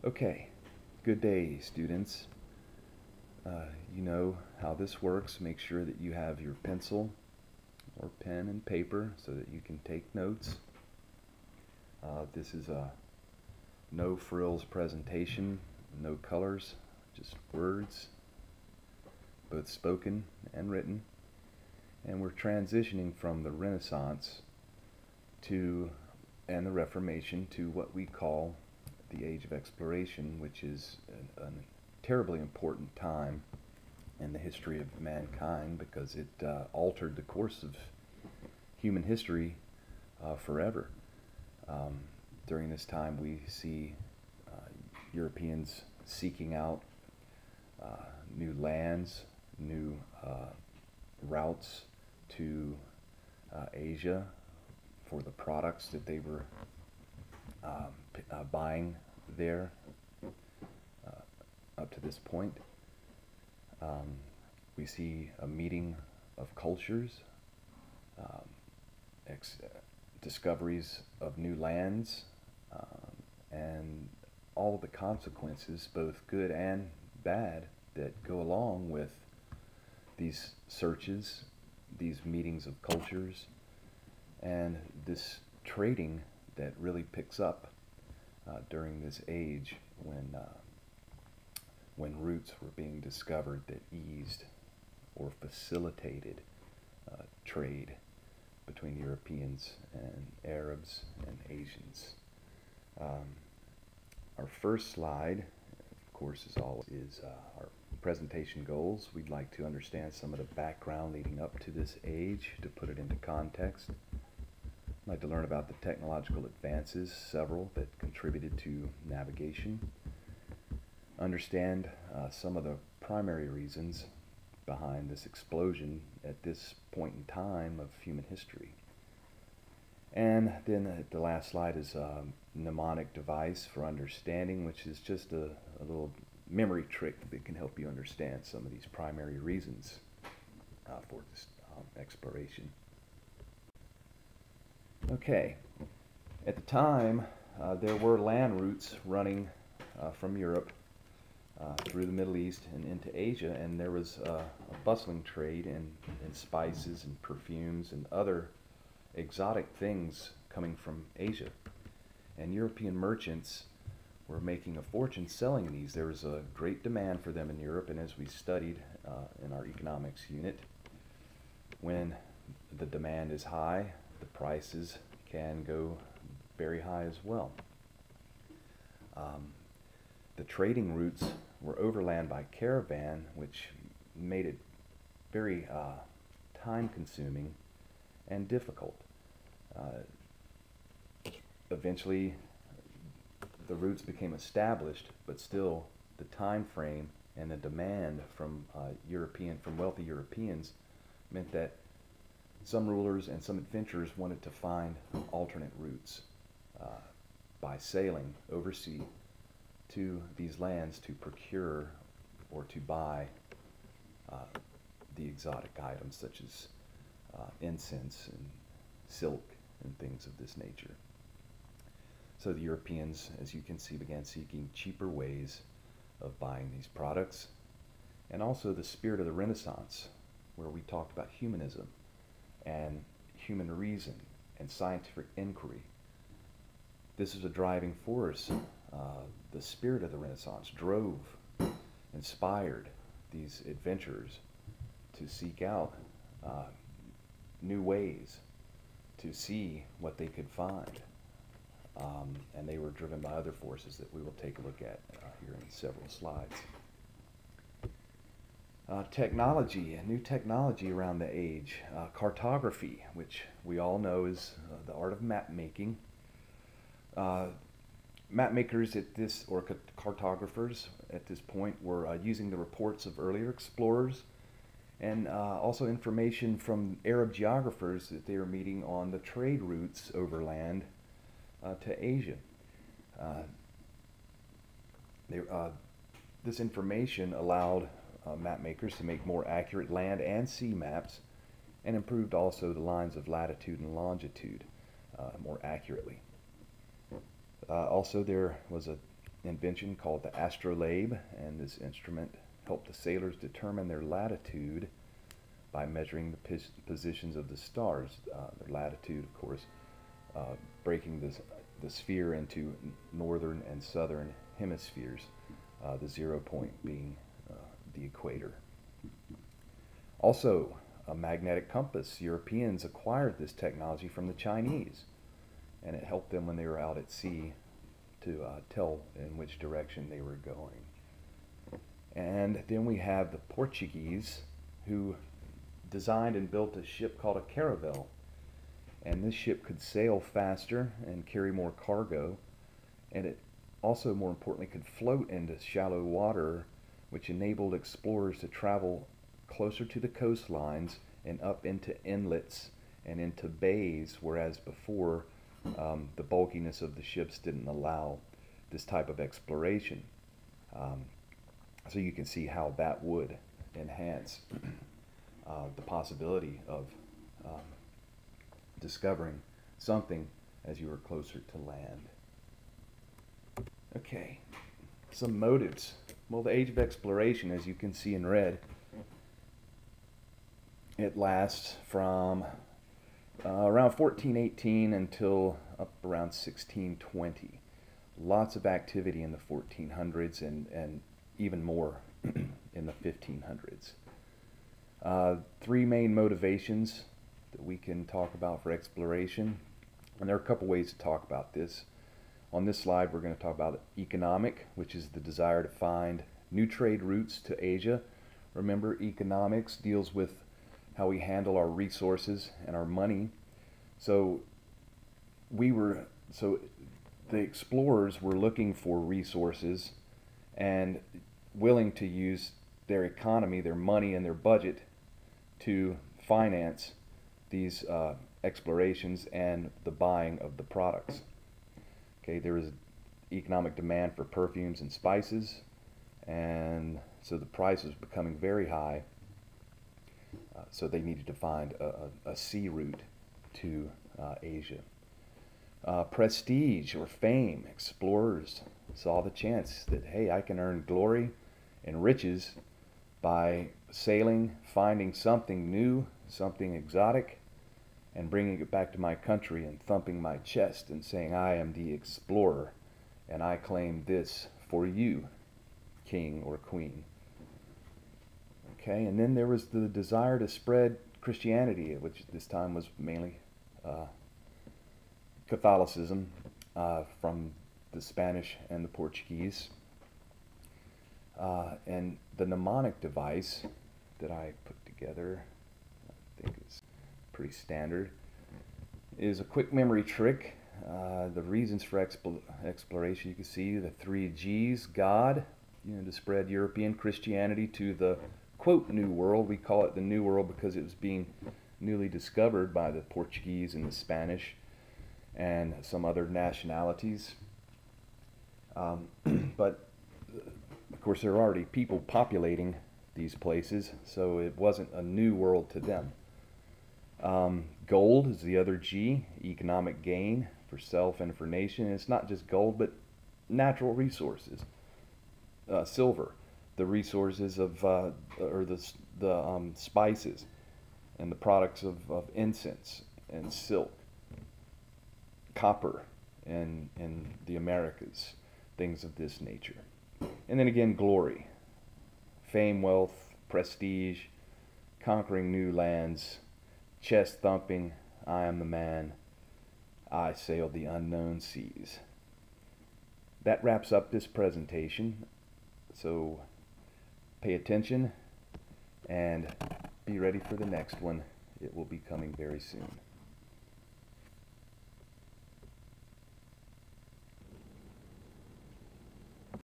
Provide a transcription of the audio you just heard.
Okay, good day, students. You know how this works. Make sure that you have your pencil or pen and paper so that you can take notes. This is a no frills presentation, no colors, just words, both spoken and written. And we're transitioning from the Renaissance to and the Reformation to what we call the Age of Exploration, which is a terribly important time in the history of mankind because it altered the course of human history forever. During this time, we see Europeans seeking out new lands, new routes to Asia for the products that they were buying there up to this point. We see a meeting of cultures, um, discoveries of new lands, and all of the consequences, both good and bad, that go along with these searches, these meetings of cultures, and this trading that really picks up during this age when routes were being discovered that eased or facilitated trade between Europeans and Arabs and Asians. Our first slide, of course, is our presentation goals. We'd like to understand some of the background leading up to this age to put it into context. I'd like to learn about the technological advances, several that contributed to navigation. Understand some of the primary reasons behind this explosion at this point in time of human history. And then the last slide is a mnemonic device for understanding, which is just a little memory trick that can help you understand some of these primary reasons for this exploration. Okay, at the time there were land routes running from Europe through the Middle East and into Asia, and there was a bustling trade in spices and perfumes and other exotic things coming from Asia. And European merchants were making a fortune selling these. There was a great demand for them in Europe, and as we studied in our economics unit, when the demand is high, the prices can go very high as well. The trading routes were overland by caravan, which made it very time-consuming and difficult. Eventually, the routes became established, but still the time frame and the demand from wealthy Europeans meant that some rulers and some adventurers wanted to find alternate routes by sailing overseas to these lands to procure or to buy the exotic items such as incense and silk and things of this nature. So the Europeans, as you can see, began seeking cheaper ways of buying these products, and also the spirit of the Renaissance, where we talked about humanism and human reason and scientific inquiry. This is a driving force. The spirit of the Renaissance drove, inspired these adventurers to seek out new ways to see what they could find. And they were driven by other forces that we will take a look at here in several slides. Technology, new technology around the age. Cartography, which we all know is the art of map making. Map makers at this, or cartographers at this point, were using the reports of earlier explorers and also information from Arab geographers that they were meeting on the trade routes overland to Asia. This information allowed map makers to make more accurate land and sea maps, and improved also the lines of latitude and longitude more accurately. Also, there was a invention called the astrolabe, and this instrument helped the sailors determine their latitude by measuring the positions of the stars. Their latitude, of course, breaking the sphere into northern and southern hemispheres, the 0 point being the equator. Also, a magnetic compass. Europeans acquired this technology from the Chinese, and it helped them when they were out at sea to tell in which direction they were going. And then we have the Portuguese, who designed and built a ship called a caravel. And this ship could sail faster and carry more cargo, and it also, more importantly, could float into shallow water, which enabled explorers to travel closer to the coastlines and up into inlets and into bays, whereas before the bulkiness of the ships didn't allow this type of exploration. So you can see how that would enhance the possibility of discovering something as you were closer to land. Okay, some motives. Well, the age of exploration, as you can see in red, it lasts from around 1418 until up around 1620. Lots of activity in the 1400s and even more in the 1500s. Three main motivations that we can talk about for exploration, and there are a couple ways to talk about this. On this slide, we're going to talk about economic, which is the desire to find new trade routes to Asia. Remember, economics deals with how we handle our resources and our money. So the explorers were looking for resources and willing to use their economy, their money, and their budget to finance these explorations and the buying of the products. Okay, there was economic demand for perfumes and spices, and so the price was becoming very high. So they needed to find a sea route to Asia. Prestige or fame. Explorers saw the chance that, hey, I can earn glory and riches by sailing, finding something new, something exotic, and bringing it back to my country and thumping my chest and saying, I am the explorer, and I claim this for you, king or queen. Okay, and then there was the desire to spread Christianity, which at this time was mainly Catholicism from the Spanish and the Portuguese. And the mnemonic device that I put together, I think is pretty standard, is a quick memory trick. The reasons for exploration, you can see the 3 G's: God, to spread European Christianity to the, quote, New World. We call it the New World because it was being newly discovered by the Portuguese and the Spanish and some other nationalities. But of course there are already people populating these places, so it wasn't a new world to them. Gold is the other G, economic gain for self and for nation. And it's not just gold, but natural resources. Silver, the resources of or the spices and the products of incense and silk. Copper in the Americas, things of this nature. And then again, glory, fame, wealth, prestige, conquering new lands, chest thumping, I am the man, I sailed the unknown seas. That wraps up this presentation, so pay attention and be ready for the next one. It will be coming very soon.